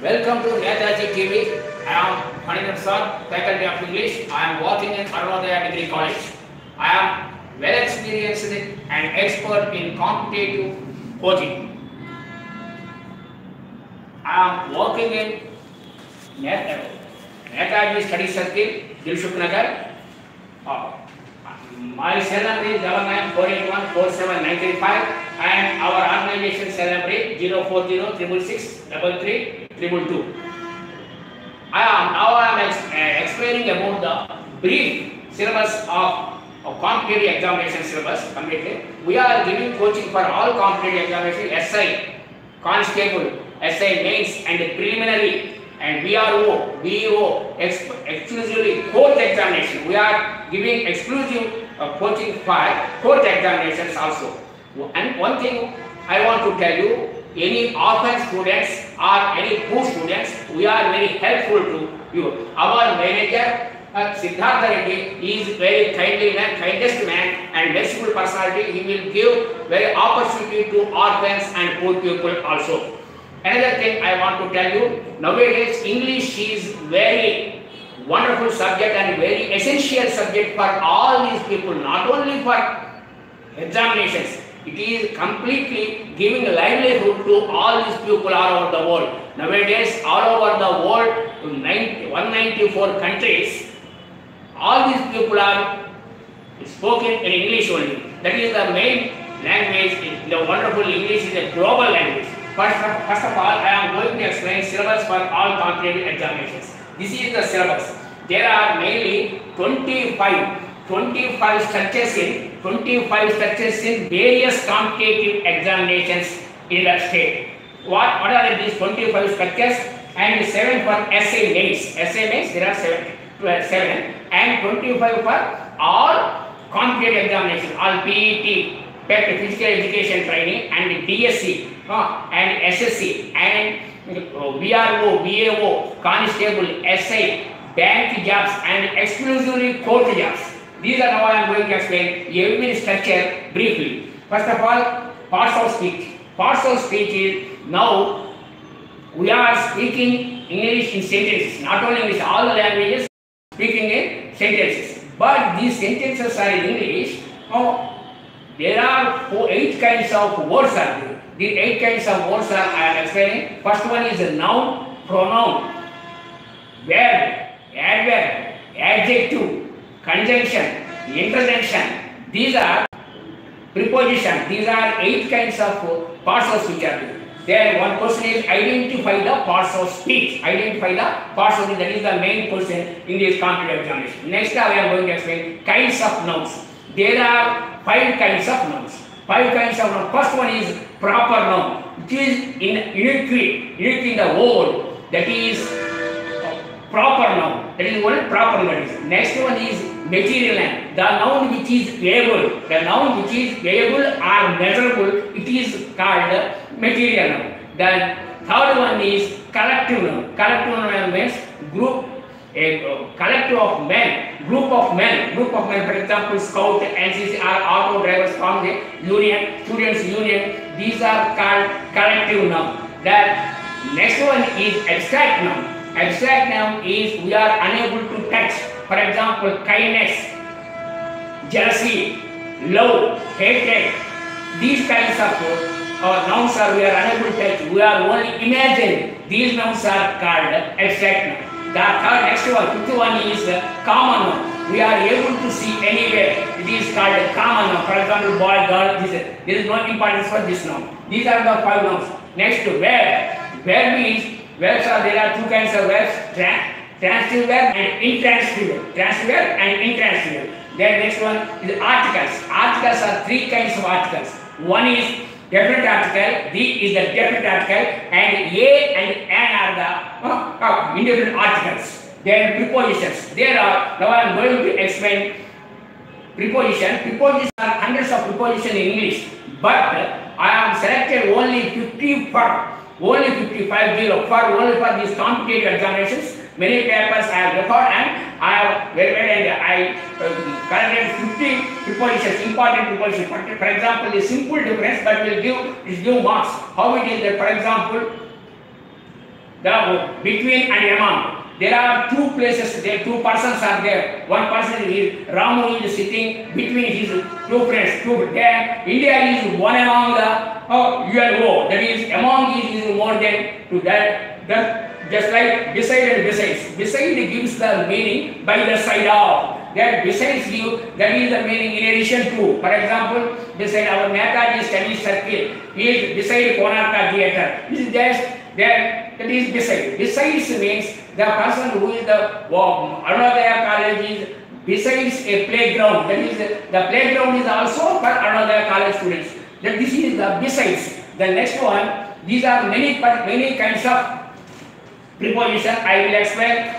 Welcome to Netaji TV. I am Phaneendra Prasad, Faculty of English. I am working in Arithmetic Degree College. I am well experienced and expert in competitive coaching. I am working in Netaji Study Circle, Dilshuk Nagar. My cell number is 9948147935 and our organization cell number is 04066633222. Now I am explaining about the brief syllabus of competitive examination syllabus completely. We are giving coaching for all competitive examinations, SI, Constable, SI mains and preliminary and VRO, VO, exclusively court examination. We are giving exclusive coaching for court examinations also. And one thing I want to tell you, any offense students or any poor students, we are very helpful to you. Our manager Siddhartha Reddy is very kindly man, kindest man and merciful personality. He will give very opportunity to orphans and poor people also. Another thing I want to tell you, nowadays English is very wonderful subject and very essential subject for all these people, not only for examinations. It is completely giving livelihood to all these people all over the world. Nowadays, all over the world, 194 countries, all these people are spoken in English only. That is the main language. The wonderful English is a global language. First of all, I am going to explain syllabus for all competitive examinations. This is the syllabus. There are mainly 25 structures in various competitive examinations in the state. What are these 25 structures? And 7 for essay mains. Essay mains, there are 7 and 25 for all competitive examinations, all PET, PET, Physical Education Training, and DSC, and SSC, and VRO, VAO, Constable, SI, bank jobs, and exclusively court jobs. These are now I am going to explain every structure briefly. First of all, parts of speech. Parts of speech is now we are speaking English in sentences, not only English, all the languages speaking in sentences. But these sentences are in English. There are 8 kinds of words are there. The 8 kinds of words are I am explaining. First one is a noun, pronoun, verb, adverb, adjective, conjunction, interjection. These are preposition. These are 8 kinds of parts of speech are there. Then one question is identify the parts of speech. Identify the parts of speech. That is the main question in this competitive examination. Next I am going to explain kinds of nouns. There are 5 kinds of nouns. 5 kinds of nouns. First one is proper noun. It is unique in the world. That is proper noun. That is what proper noun is. Next one is material noun. The noun which is able. The noun which is able or measurable, it is called material noun. The third one is collective noun. Collective noun means group, a collective of men, group of men. For example, scout, NCC, auto drivers from the union, students union. These are called collective noun. The next one is abstract noun. Abstract noun is we are unable to touch. For example, kindness, jealousy, love, hatred. These kinds of nouns are we are unable to touch. We are only imagining. These nouns are called abstract noun. The next one, 5th one is common noun. We are able to see anywhere. It is called common noun. For example, boy, girl. There is no importance for this noun. These are the 5 nouns. Next, verb. Verb means verbs are there are 2 kinds of verbs: transitive verb and intransitive verb. Transitive verb and intransitive verb. Then next one is articles. Articles are 3 kinds of articles. One is definite article, D is the definite article, and A and N are the indefinite articles. Then prepositions. There are, now I am going to explain preposition. Prepositions are hundreds of prepositions in English, but I have selected only 50 for only 55 for only for these competitive examinations. Many papers I have referred and I have verified and I corrected 50 prepositions, important prepositions. For example, the simple difference that will give marks. How it is that, for example, the between and among. There are two places, there two persons are there. One person is Ramu is sitting between his two friends. Then India is one among the UNO. That is among is more than to that. Just like beside and besides. Beside gives the meaning by the side of. That besides give, that is the meaning in addition to. For example, beside our Netaji study circle is beside Konarka theatre. This is just that is beside. Besides means the person who is the Arunodaya college is besides a playground. That is the playground is also for Arunodaya college students. That this is the besides. The next one, these are many kinds of preposition. I will explain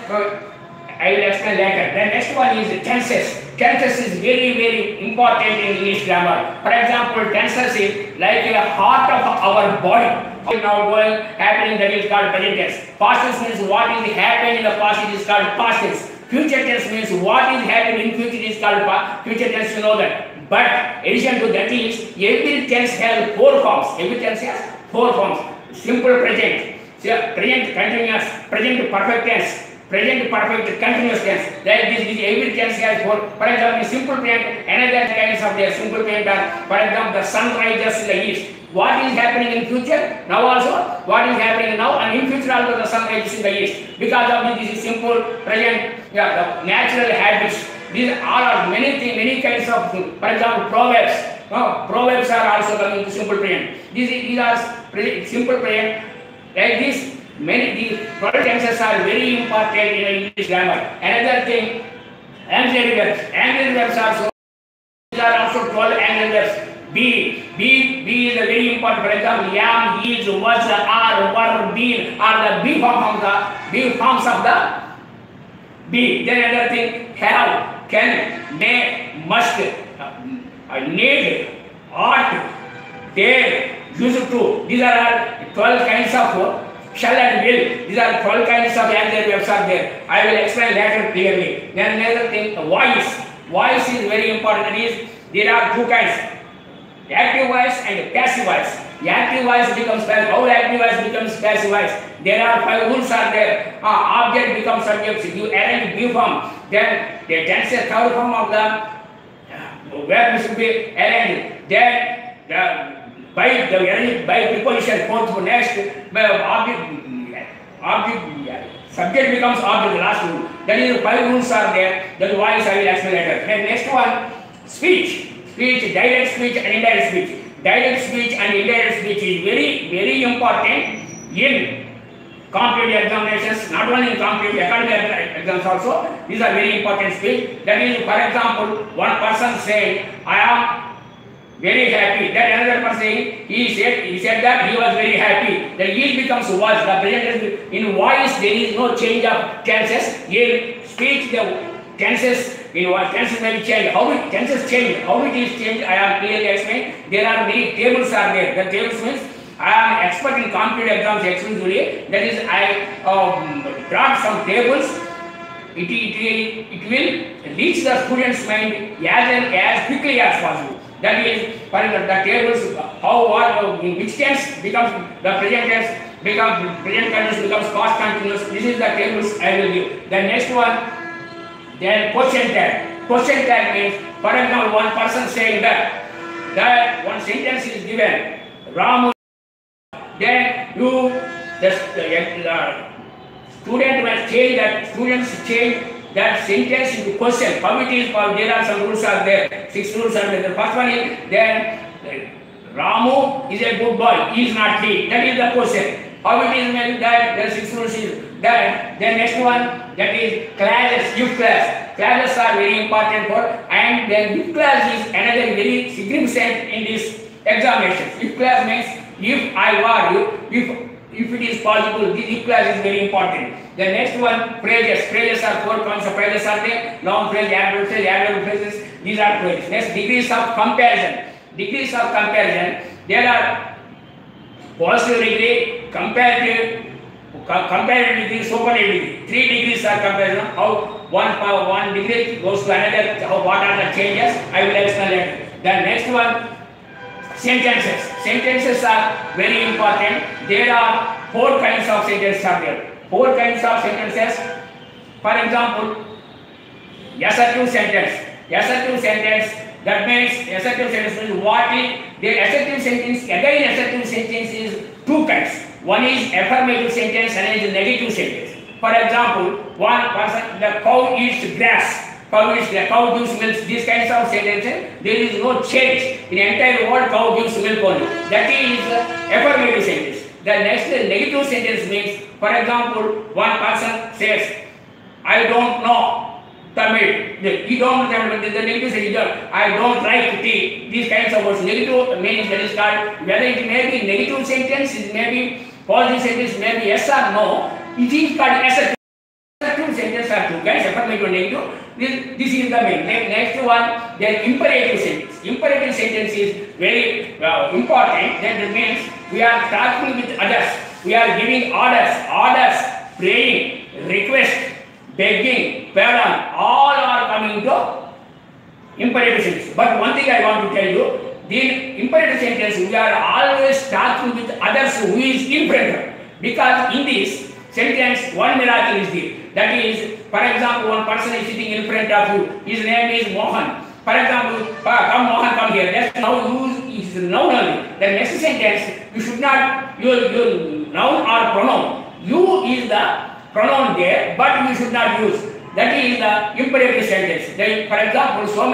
later. The next one is tenses. Tenses is very important in English grammar. For example, tenses is like a heart of our body. Now going happening, that is called present tense. Past tense means what is happening in the past, it is called past tense. Future tense means what is happening in future, it is called future tense. You know that. But addition to that is every tense has four forms. Every tense has four forms. Simple present, present continuous, present perfect tense, present perfect continuous tense. Like this every tense has four. For example, simple present, another kinds of their simple present are, for example, the sun rises in the east. What is happening in future? Now also, what is happening now, and in future also the sun rises in the east. Because of this is simple present, the natural habits. These all are many kinds of, for example, proverbs. Proverbs are also coming to simple present. These are simple present. Like this, these 12 tenses are very important in English grammar. Another thing, auxiliary verbs. Auxiliary verbs also. These are also 12 auxiliary verbs. Be is a very important. For example, am, is, was, are, were, been are the be forms of the be. Then another thing, have, can, may, must, need, ought, dare, used to. These are 12 kinds of shall and will. These are 12 kinds of auxiliary verbs are there. I will explain later clearly. Then another thing, voice. Voice is very important. There are two kinds. Active voice and passive voice. The active voice becomes passive. How active voice becomes passive voice? There are 5 rules are there. Object becomes subject. You arrange be form. Then the tense third form of the verb should be arranged. Then by preposition fourth next subject becomes object. The last rule. That is 5 rules are there. The voice I will explain later. Then next one, speech. Speech, direct speech and indirect speech. Direct speech and indirect speech is very important in competitive examinations, not only in competitive academic exams also. These are very important speech. That is, for example, one person saying, I am very happy. Then another person saying, he said that he was very happy. Then he becomes was. The present in voice there is no change of tenses. In speech the tenses in what tenses may be changed. How it tenses change? How it is changed? I have clearly explained. There are many tables are there. The tables means I am expert in competitive exams exclusively. That is, I brought some tables. It will reach the student's mind as quickly as possible. That is, for example, the tables how what in which tense becomes the present tense becomes present continuous becomes past continuous. This is the tables I will give. The next one. Then question tag. Question tag means, for example, one person saying that one sentence is given, Ramu. Then the student must change that. Students change that sentence into question. How it is? There are some rules are there. 6 rules are there. The first one is then Ramu is a good boy. He is not he. That is the question. How it is meant that the 6 rules is that. Then next one. That is classes, if class. Classes are very important for, and then if class is another very significant in this examination. If class means if I were you, if it is possible, this if class is very important. The next one, phrases. Phrases are 4 kinds of phrases are there. Noun phrase, adverb phrase, adverb phrases. These are phrases. Next, degrees of comparison. Degrees of comparison. There are positive degree, comparative degree, superlative degree. 3 degrees are comparison. How one degree goes to another. What are the changes? I will explain later. The next one, sentences. Sentences are very important. There are four kinds of sentences are there. Four kinds of sentences. For example, assertive sentence. Assertive sentence, that means assertive sentence means what is the assertive sentence. Again, assertive sentence is two kinds. One is affirmative sentence and is negative sentence. For example, one person, the cow eats grass. Cow gives milk. These kinds of sentences, there is no change. In the entire world, cow gives milk only. That is affirmative sentence. The next negative sentence means, for example, one person says, I don't know Tamil. You don't know Tamil. The negative sentence, I don't like tea. These kinds of words. Negative means that is called, whether it may be negative sentence, it may be positive sentence, may be yes or no. It is called assertive. Assertive sentences are two kinds, affirmative and negative. This is the main. Next one, the imperative sentence. Imperative sentence is very important. That means we are talking with others. We are giving orders, praying, request, begging, pardon. All are coming to imperative sentence. But one thing I want to tell you, the imperative sentence, we are always talking with others who is in front of. Because in this sentence, one miracle is there. That is, for example, one person is sitting in front of you. His name is Mohan. For example, come Mohan, come here. That's now use is noun only. The next sentence, you should not your noun or pronoun. You is the pronoun there, but you should not use. That is the imperative sentence. For example, so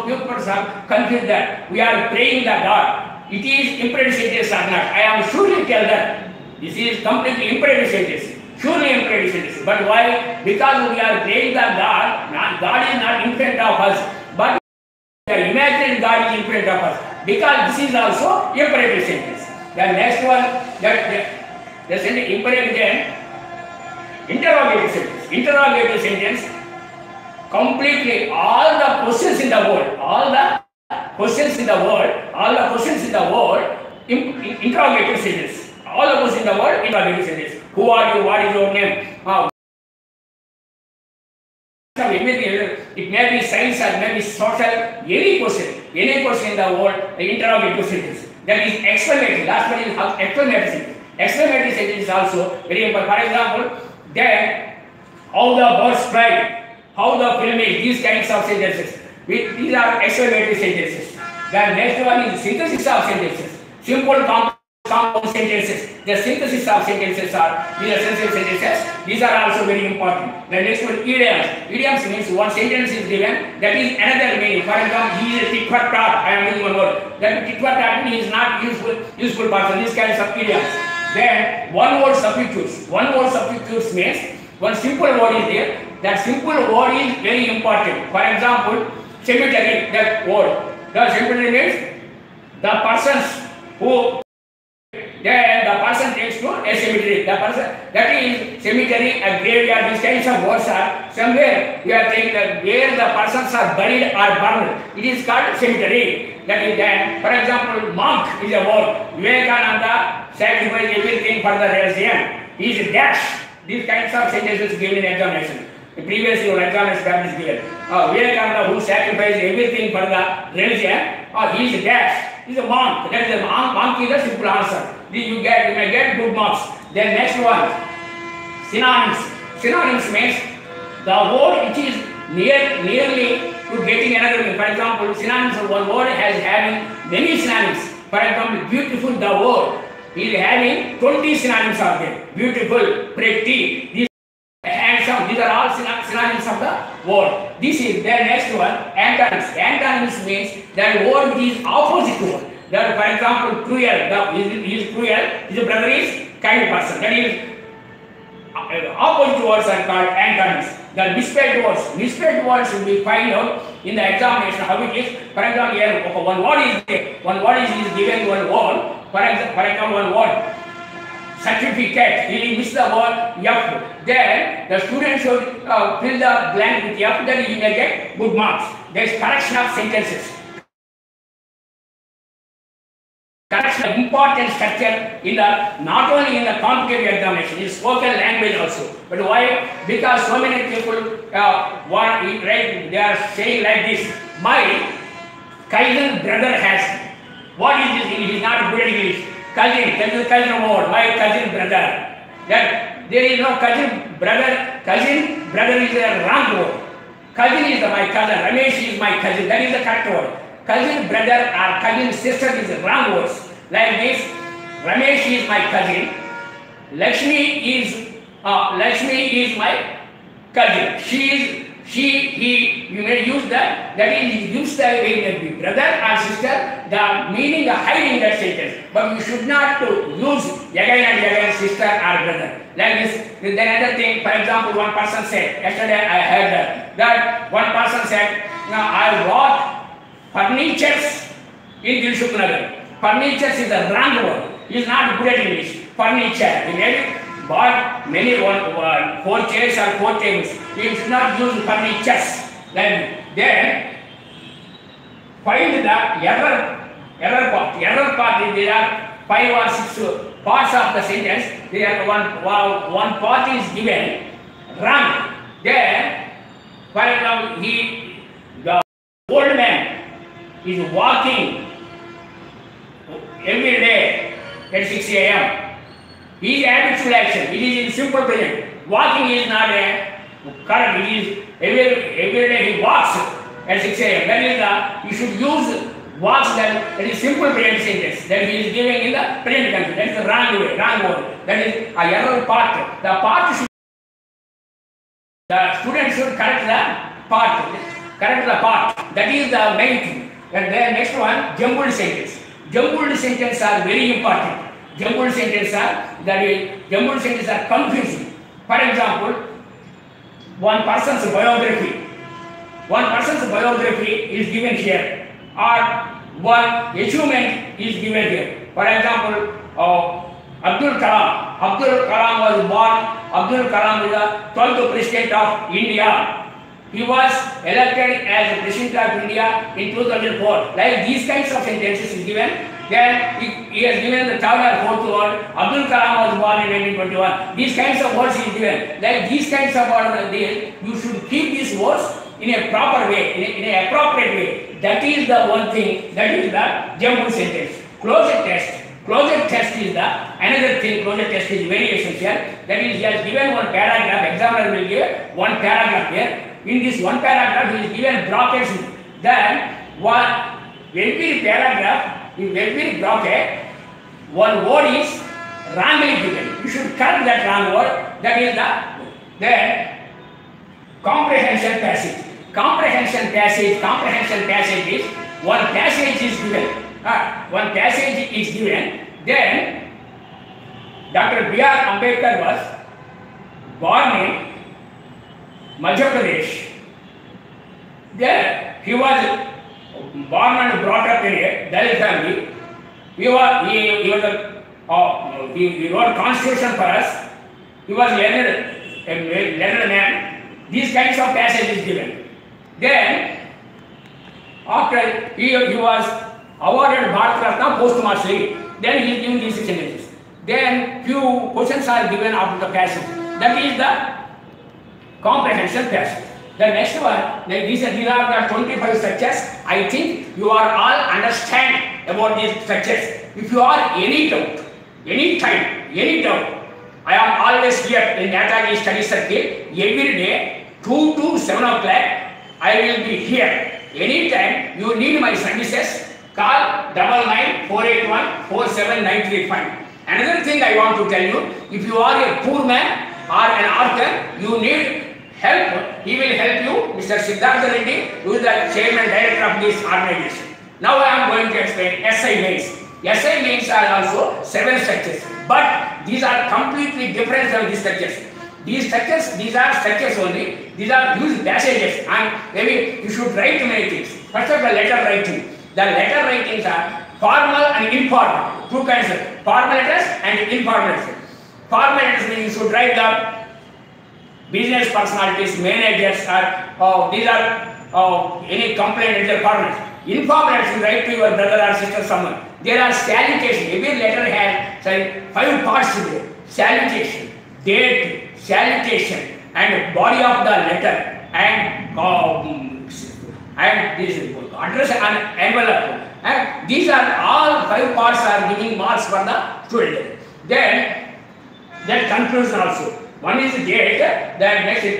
few persons are confused that we are praying the God. It is imperative sentence or not. I am surely tell that this is completely imperative sentence. Surely imperative sentence. But why? Because we are praying the God. God is not in front of us, but we are imagining God is in front of us. Because this is also imperative sentence. The next one, the sentence imperative then. Interrogative sentence. Interrogative sentence, completely all the questions in the world, interrogative sentence. All the questions in the world, interrogative sentence. Who are you? What is your name? It may be science or may be social, any question in the world, the interrogative sentence. That is exclamatory. Last one is exclamatory sentence. Exclamatory sentence is also very important. For example, then how the birds fly, how the film is, these kinds of sentences. These are exclamatory sentences. The next one is synthesis of sentences. Simple compound sentences. The synthesis of sentences are these essential sentences. These are also very important. The next one, idioms. Idioms means one sentence is given, that is another meaning. For example, he is a tit-for-tat. I am using one word. That tit-for-tat is not useful person. These kinds of idioms. Then one word substitutes. One word substitutes means one simple word is there. That simple word is very important. For example, cemetery, that word. The cemetery means the persons who, then the person takes to a cemetery. The person, that is cemetery, a graveyard, these kinds of words are somewhere. We are saying that where the persons are buried or burned. It is called cemetery. That is then, for example, monk is a word. Vivekananda sacrificed everything for the religion. He is dash. These kinds of sentences given in examination. Previously, your examination is given. Vivekananda who sacrificed everything for the religion, he is dash. He is a monk. That is a monk is a simple answer. You may get good marks. Then next one, synonyms. Synonyms means the word which is nearly to getting another meaning. For example, synonyms of one word has having many synonyms. For example, beautiful, the word is having 20 synonyms of them. Beautiful, pretty, handsome, these are all synonyms of the word. This is the next one, antonyms. Antonyms means that word which is opposite to one. That, for example, cruel, he is cruel, his brother is kind person. That is opposite words are called antonyms. The misspelled words will be found out in the examination how it is. For example, here one word is there. One word is given one word. For example, one word. Certificate. He missed the word F. Then the student should fill the blank with F. Then he may get good marks. There is correction of sentences. Correction of important structure in the not only in the competitive examination, in spoken language also. But why? Because so many people they are saying like this. My cousin brother has. What is this? He is not good at English. Cousin, that is cousin word. My cousin brother. That there is no cousin brother. Cousin brother is a wrong word. Cousin is my cousin. Ramesh is my cousin. That is the correct word. Cousin brother or cousin sister is the wrong words. Like this, Ramesh is my cousin. Lakshmi is my cousin. He, you may use that is use the brother or sister, the meaning of hiding that sentence. But you should not use again and again sister or brother. Like this, then another thing, for example, one person said, yesterday I heard that one person said, I bought furnitures in Dilshuknagar. Furnitures is a wrong word. He is not good at English. Furniture. He may bought many 4 chairs or 4 tables. You should not use furnitures. Then find the error part. Error part is there are 5 or 6 parts of the sentence. There are one part is given wrong. Then, for example, the old man is walking every day at 6 a.m. He is habitual action. It is in simple present. Walking is not a correct. It is every day he walks at 6 a.m. That is you should use walks that is simple present sentence that he is giving in the present tense. That is the wrong way, wrong word. That is a error part. The part should, the student should correct the part. Correct the part. That is the main thing. And then next one, jumbled sentence. Jumbled sentences are very important. Jumbled sentences are confusing. For example, one person's biography is given here, or one achievement is given here. For example, Abdul Kalam. Abdul Kalam was born. Abdul Kalam is the 12th president of India. He was elected as the President of India in 2004. Like these kinds of sentences is given. Then he has given the third or fourth word. Abdul Kalam was born in 1921. These kinds of words is given. Like these kinds of words, you should keep these words in a proper way, in an appropriate way. That is the one thing. That is the jumbled sentence. Closure test. Closure test is the another thing. Closure test is very essential. That is, he has given one paragraph. Examiner will give one paragraph here. In this one paragraph, he is given brackets. Then every paragraph, in every bracket, one word is wrongly given. You should correct that wrong word. That is the comprehension passage. Comprehension passage is one passage is given. One passage is given. Then Dr. B.R. Ambedkar was born in Madhya Pradesh. There he was born and brought up in a Dalit family. He wrote Constitution for us. He was a learned man. These kinds of passages given. Then after he was awarded Bharat Ratna posthumously. Then he is giving these sentences. Then few questions are given after the passage. That is the comprehension passage. The next one, these are the 25 structures. I think you are all understand about these structures. If you are any doubt, any time, any doubt, I am always here in Netaji study circle every day 2 to 7 o'clock. I will be here. Anytime you need my services, call 99-481-47935. Another thing I want to tell you, if you are a poor man or an orphan, you need help. He will help you. Mr. Siddhartha Reddy, who is the chairman director of this organization. Now I am going to explain SI mains. SI mains are also 7 structures, but these are completely different from these structures. These are structures only. These are used passages, and maybe you should write many things. First of all, letter writing. The letter writings are formal and informal. 2 kinds of formal letters and informal letters. Formal letters means you should write the business personalities, managers, or these are any complaint letter formal. Informal letters you write to your brother or sister, someone. There are salutation. Every letter has 5 parts to it. Salutation, date, salutation, and body of the letter, and this address and envelope, And these are all 5 parts are giving marks for the student. Then that conclusion also. One is date, then next is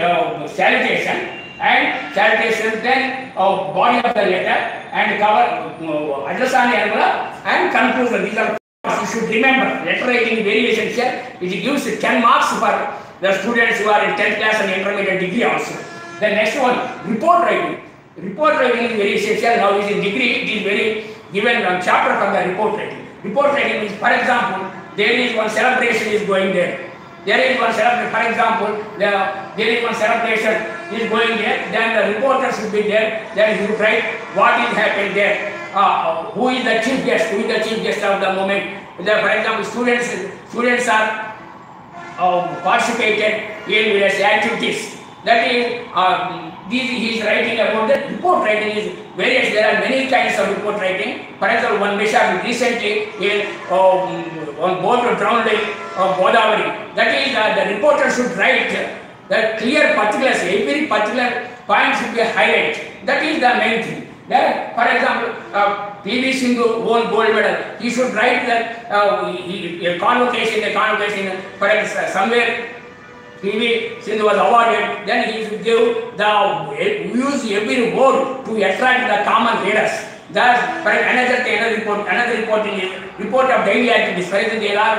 salutation, and salutation, then body of the letter, and cover address on the envelope, and conclusion. These are you should remember. Letter writing is very essential. It gives 10 marks for the students who are in 10th class and intermediate degree also. The next one, report writing. Report writing is very essential. Now is in degree, it is very given one chapter from the report writing. Report writing is, for example, there is one celebration is going there. There is one celebration, for example, there is one celebration is going there, then the reporter should be there, then he should write what is happening there, who is the chief guest, of the moment. For example, students are participated in various activities. That is, he is writing about the report writing is various. There are many kinds of report writing. For example, one Mishra recently on board drowning of Godavari. That is, the reporter should write the clear particulars. Every particular point should be highlighted. That is the main thing. Then, for example, PV Sindhu won gold medal. He should write that a convocation. For example, somewhere PV Sindhu was awarded. Then he should give use every word to attract the common readers. Thus, for another reporting is report of daily activities. For example, there are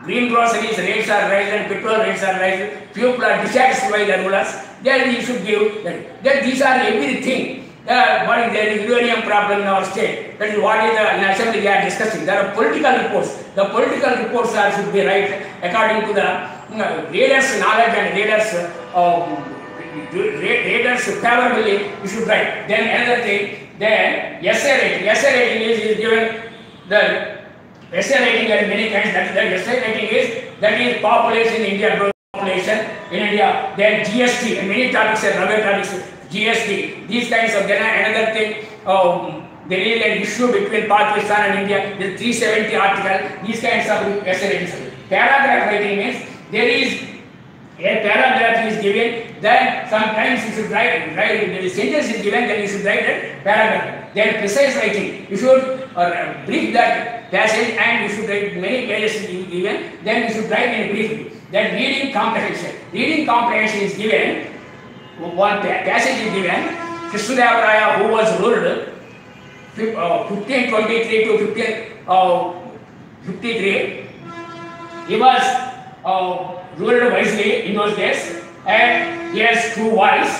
green groceries rates are rising, petrol rates are rising, people are dissatisfied by the rulers. Then you should give that. Then these are everything. What is there is uranium problem in our state. That is what is the assembly they are discussing. There are political reports. The political reports are should be right according to the readers' knowledge and readers favorably. You should write. Then another thing. Then essay rating. Essay rating is given the essay rating has many kinds. That essay rating is population in India, population in India. Then GST and many topics are other topics. GST. These kinds of. Then another thing. There is an issue between Pakistan and India. The 370 article. These kinds of essay ratings. Paragraph writing means there is a paragraph is given, then sometimes you should write the sentence is given, then you should write a paragraph. Then precise writing, you should brief that passage and you should write many pages given, then you should write in briefly. Then reading comprehension. Reading comprehension is given, one passage is given, Krishnadevaraya who was ruled 1523 to 1553, he was ruled wisely in those days, and he has 2 wives.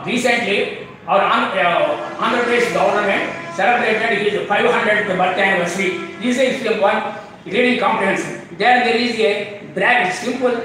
Recently, our Andhra Pradesh government celebrated his 500th birthday anniversary. This is one reading comprehension. There is a bracket, simple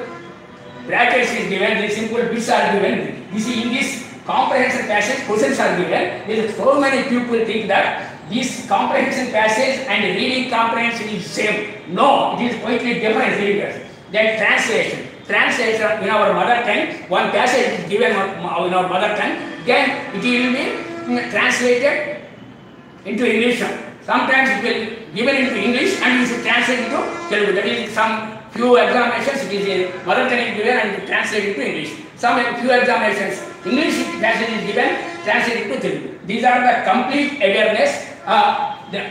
brackets is given, the simple bits are given. You see, in this comprehension passage, questions are given. There is so many people think that this comprehension passage and reading comprehension is same. No, it is quite different readers. Then translation. Translation in our mother tongue, one passage is given in our mother tongue, then it will be translated into English. Sometimes it will be given into English and you should translate into Telugu. That is some few examinations, it is a mother tongue is given and translated into English. Some few examinations, English passage is given, translated to Telugu. These are the complete awareness about the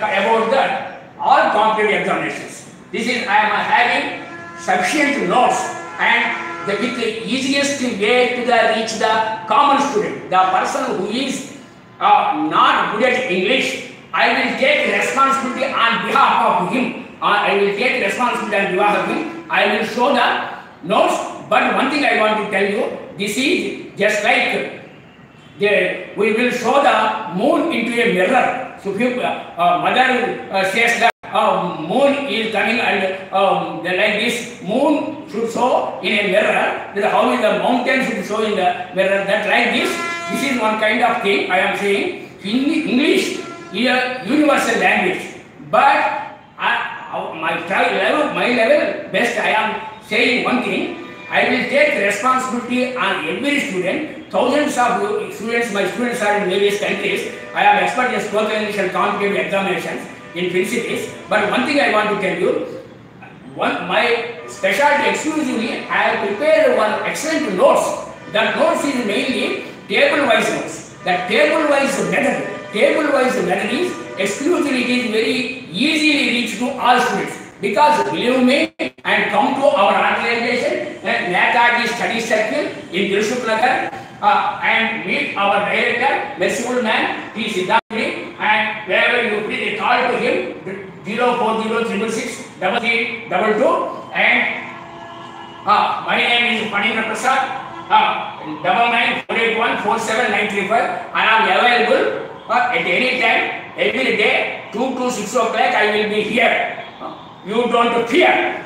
all competitive examinations. This is, I am having sufficient notes and with the easiest way to reach the common student, the person who is not good at English. I will take responsibility on behalf of him. I will take responsibility on behalf of him. I will show the notes. But one thing I want to tell you, this is just like we will show the moon into a mirror. So if mother says that moon is coming and like this, moon should show in a mirror. That how is the mountain should show in the mirror. That like this is one kind of thing I am saying. English is a universal language, but my level best I am saying one thing. I will take responsibility on every student. Thousands of students, my students are in various countries. I am expert in spoken English and competitive examinations in principles. But one thing I want to tell you, my specialty exclusively, I have prepared one excellent notes. The notes is mainly table-wise notes. The table-wise method table-wise method is exclusively, it is very easily reached to all students. Because believe me and come to our organization, Netaji Study Circle in Dilshuk Nagar, and meet our director, merciful man, P. Siddharthi, and wherever you please call to him 04066 3322, and my name is Phaneendra Prasad. 9948147935. I am available at any time, every day, 2 to 6 o'clock. I will be here. You don't fear.